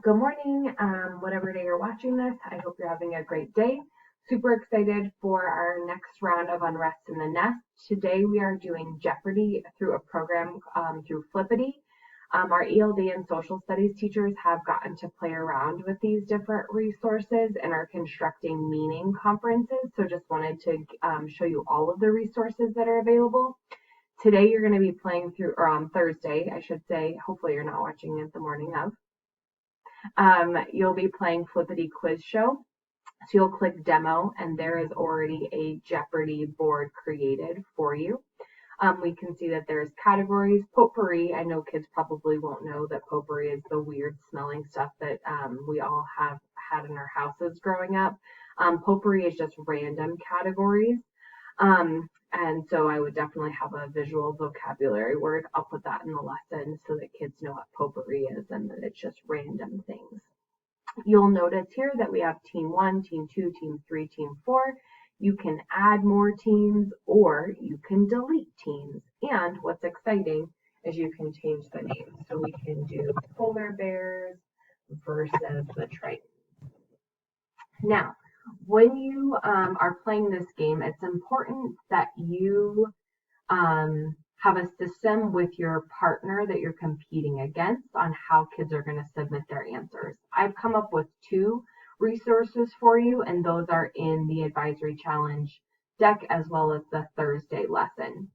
Good morning, whatever day you're watching this. I hope you're having a great day. Super excited for our next round of Unrest in the Nest. Today we are doing Jeopardy through a program through Flippity. Our ELD and social studies teachers have gotten to play around with these different resources and are constructing meaning conferences. So just wanted to show you all of the resources that are available. Today you're going to be playing through, or on Thursday, I should say. Hopefully you're not watching it the morning of. You'll be playing Flippity Quiz Show. So you'll click demo and there is already a Jeopardy board created for you. We can see that there's categories. Potpourri, I know kids probably won't know that potpourri is the weird smelling stuff that we all have had in our houses growing up. Potpourri is just random categories. And so I would definitely have a visual vocabulary word. I'll put that in the lesson so that kids know what potpourri is and that it's just random things. You'll notice here that we have team 1, team 2, team 3, team 4. You can add more teams or you can delete teams. And what's exciting is you can change the name. So we can do polar bears versus the Triton. Now, when you are playing this game, it's important that you have a system with your partner that you're competing against on how kids are going to submit their answers. I've come up with 2 resources for you, and those are in the Advisory Challenge deck as well as the Thursday lesson.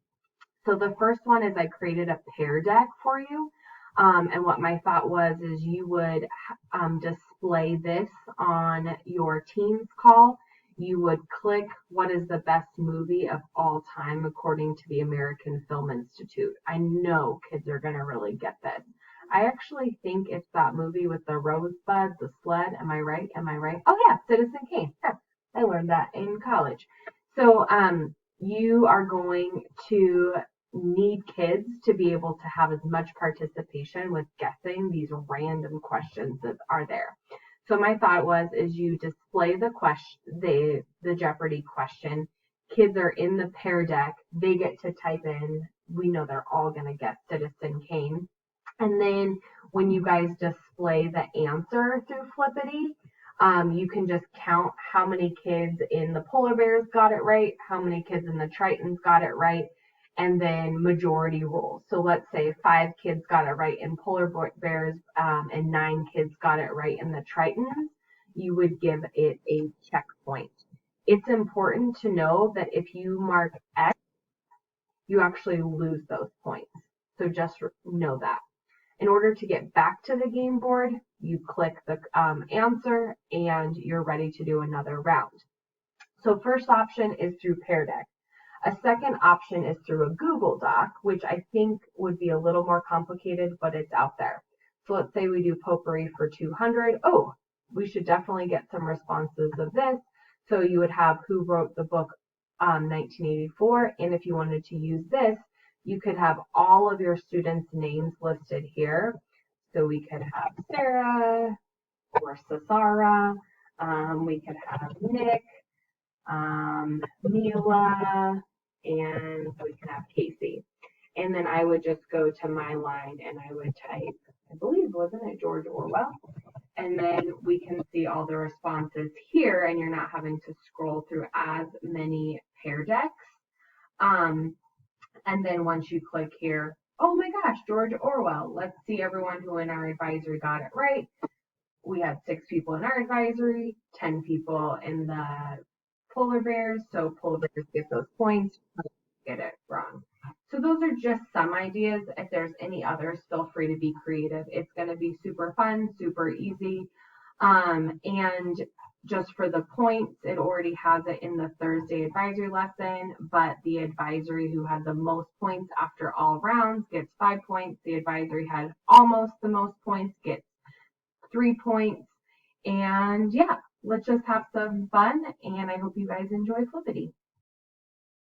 So the first one is I created a pair deck for you. And what my thought was is you would display this on your Teams call. You would click what is the best movie of all time according to the American Film Institute. I know kids are going to really get this. I actually think it's that movie with the rosebud, the sled. Am I right? Am I right? Oh yeah, Citizen Kane. Yeah, I learned that in college. So you are going to need kids to be able to have as much participation with guessing these random questions that are there. So my thought was is you display the question, the Jeopardy question. Kids are in the pair deck. They get to type in. We know they're all going to guess Citizen Kane. And then when you guys display the answer through Flippity, you can just count how many kids in the polar bears got it right, how many kids in the Tritons got it right, and then majority rules. So let's say 5 kids got it right in polar bears and 9 kids got it right in the Tritons. You would give it a checkpoint. It's important to know that if you mark X, you actually lose those points. So just know that. In order to get back to the game board, you click the answer and you're ready to do another round. So first option is through Pear Deck. A second option is through a Google Doc, which I think would be a little more complicated, but it's out there. So let's say we do potpourri for 200. Oh, we should definitely get some responses of this. So you would have who wrote the book 1984. And if you wanted to use this, you could have all of your students' names listed here. So we could have Sarah or Sasara. We could have Nick, Mila, and we can have Casey. And then I would just go to my line and I would type, I believe, wasn't it George Orwell? And then we can see all the responses here and you're not having to scroll through as many pair decks. And then once you click here, oh my gosh, George Orwell. Let's see everyone who in our advisory got it right. We had 6 people in our advisory, 10 people in the polar bears. So polar bears get those points, get it wrong. So those are just some ideas. If there's any others, feel free to be creative. It's going to be super fun, super easy. And just for the points, it already has it in the Thursday advisory lesson, but the advisory who had the most points after all rounds gets 5 points. The advisory had almost the most points gets 3 points. And yeah, let's just have some fun. And I hope you guys enjoy Flippity.